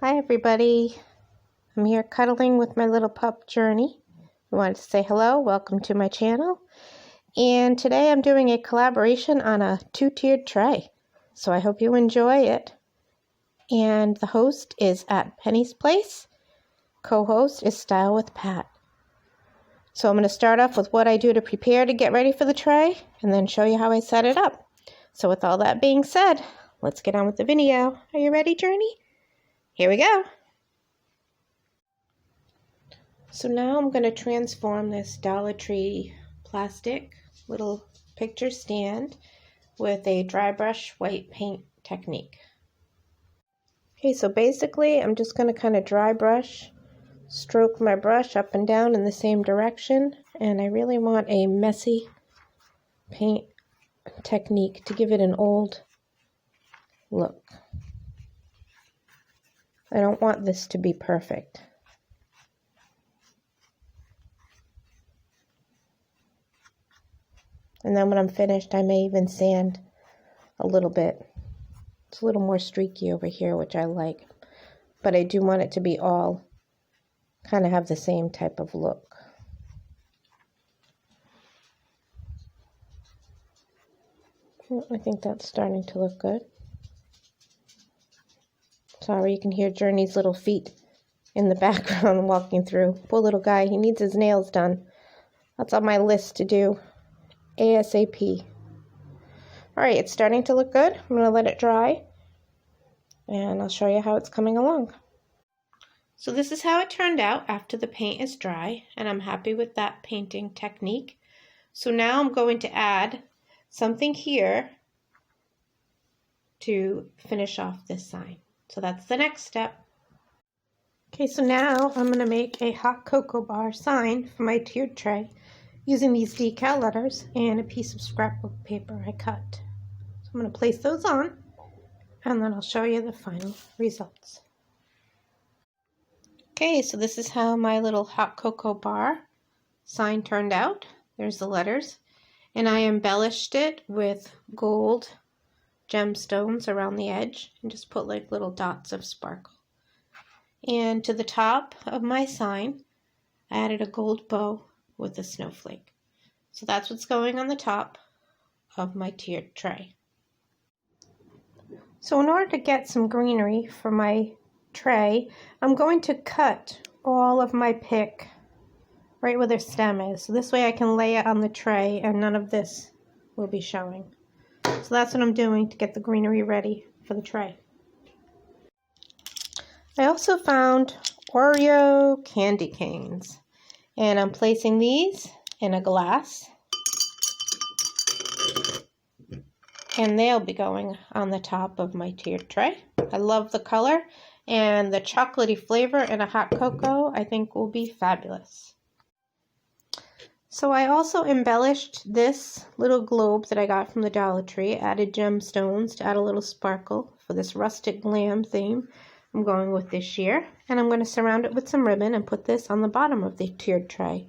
Hi everybody, I'm here cuddling with my little pup Journey. I wanted to say hello, welcome to my channel. And today I'm doing a collaboration on a two-tiered tray. So I hope you enjoy it. And the host is at Penny's Place. Co-host is Style with Pat. So I'm going to start off with what I do to prepare to get ready for the tray and then show you how I set it up. So with all that being said, let's get on with the video. Are you ready, Journey? Here we go. So now I'm going to transform this Dollar Tree plastic little picture stand with a dry brush white paint technique. Okay, so basically I'm just going to kind of dry brush, stroke my brush up and down in the same direction, and I really want a messy paint technique to give it an old look. I don't want this to be perfect. And then when I'm finished, I may even sand a little bit. It's a little more streaky over here, which I like. But I do want it to be all kind of have the same type of look. I think that's starting to look good. Sorry, you can hear Journey's little feet in the background walking through. Poor little guy, he needs his nails done. That's on my list to do ASAP. Alright, it's starting to look good. I'm going to let it dry and I'll show you how it's coming along. So this is how it turned out after the paint is dry, and I'm happy with that painting technique. So now I'm going to add something here to finish off this sign. So that's the next step. Okay, so now I'm going to make a hot cocoa bar sign for my tiered tray using these decal letters and a piece of scrapbook paper I cut. So I'm going to place those on and then I'll show you the final results. Okay, so this is how my little hot cocoa bar sign turned out. There's the letters, and I embellished it with gold gemstones around the edge and just put like little dots of sparkle. And to the top of my sign, I added a gold bow with a snowflake. So that's what's going on the top of my tiered tray. So in order to get some greenery for my tray, I'm going to cut all of my pick right where the stem is. So this way I can lay it on the tray and none of this will be showing. So that's what I'm doing to get the greenery ready for the tray. I also found Oreo candy canes, and I'm placing these in a glass, and they'll be going on the top of my tiered tray. I love the color, and the chocolatey flavor in a hot cocoa I think will be fabulous. So I also embellished this little globe that I got from the Dollar Tree, added gemstones to add a little sparkle for this rustic glam theme I'm going with this year. And I'm going to surround it with some ribbon and put this on the bottom of the tiered tray.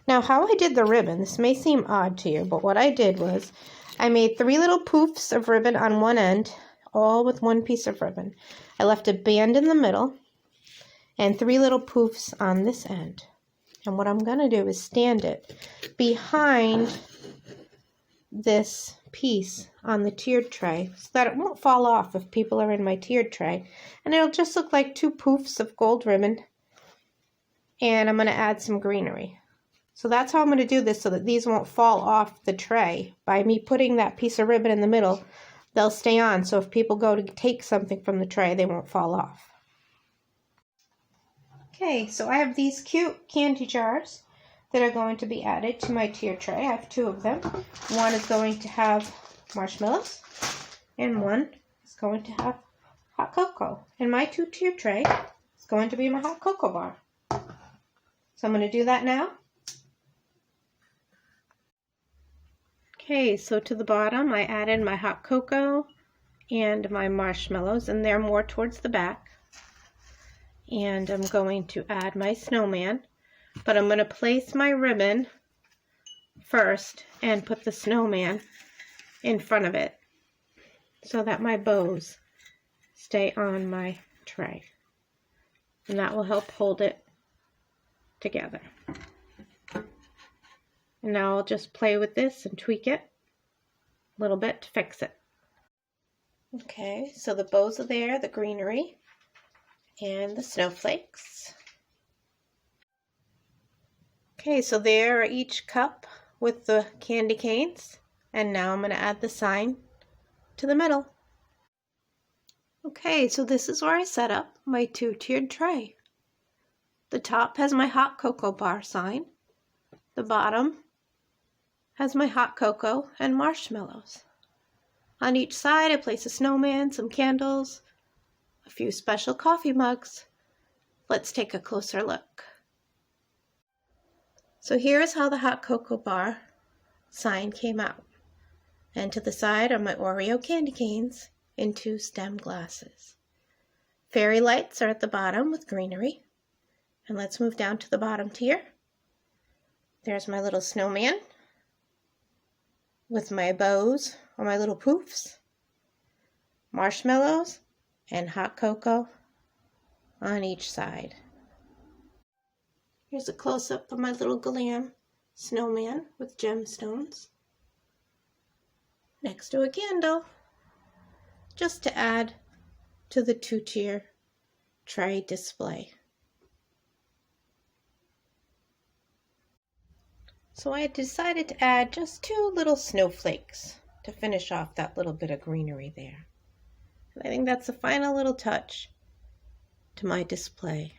Now how I did the ribbon, this may seem odd to you, but what I did was I made 3 little poofs of ribbon on one end, all with one piece of ribbon. I left a band in the middle and 3 little poofs on this end. And what I'm going to do is stand it behind this piece on the tiered tray so that it won't fall off if people are in my tiered tray. And it'll just look like 2 poofs of gold ribbon. And I'm going to add some greenery. So that's how I'm going to do this so that these won't fall off the tray. By me putting that piece of ribbon in the middle, they'll stay on. So if people go to take something from the tray, they won't fall off. Okay, so I have these cute candy jars that are going to be added to my tiered tray. I have 2 of them. One is going to have marshmallows, and one is going to have hot cocoa. And my 2-tiered tray is going to be my hot cocoa bar. So I'm going to do that now. Okay, so to the bottom I added my hot cocoa and my marshmallows, and they're more towards the back. And I'm going to add my snowman, but I'm going to place my ribbon first and put the snowman in front of it so that my bows stay on my tray. and that will help hold it together. And now I'll just play with this and tweak it a little bit to fix it. Okay, so the bows are there, the greenery, and the snowflakes. Okay, so there are each cup with the candy canes, and now I'm going to add the sign to the middle. Okay, so this is where I set up my two-tiered tray. The top has my hot cocoa bar sign. The bottom has my hot cocoa and marshmallows. On each side I place a snowman, some candles, a few special coffee mugs. Let's take a closer look. So here is how the hot cocoa bar sign came out. And to the side are my Oreo candy canes in 2 stem glasses. Fairy lights are at the bottom with greenery. And let's move down to the bottom tier. There's my little snowman with my bows or my little poofs, marshmallows, and hot cocoa on each side. Here's a close-up of my little glam snowman with gemstones next to a candle, just to add to the two-tier tray display. So I decided to add just 2 little snowflakes to finish off that little bit of greenery there. And I think that's the final little touch to my display.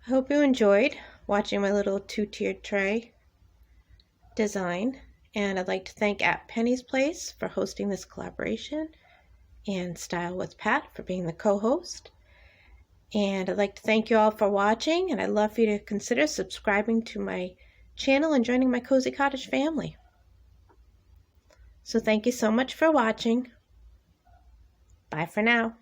I hope you enjoyed watching my little two-tiered tray design, and I'd like to thank at Penny's Place for hosting this collaboration and Style with Pat for being the co-host. And I'd like to thank you all for watching, and I'd love for you to consider subscribing to my channel and joining my Cozy Cottage family. So thank you so much for watching. Bye for now.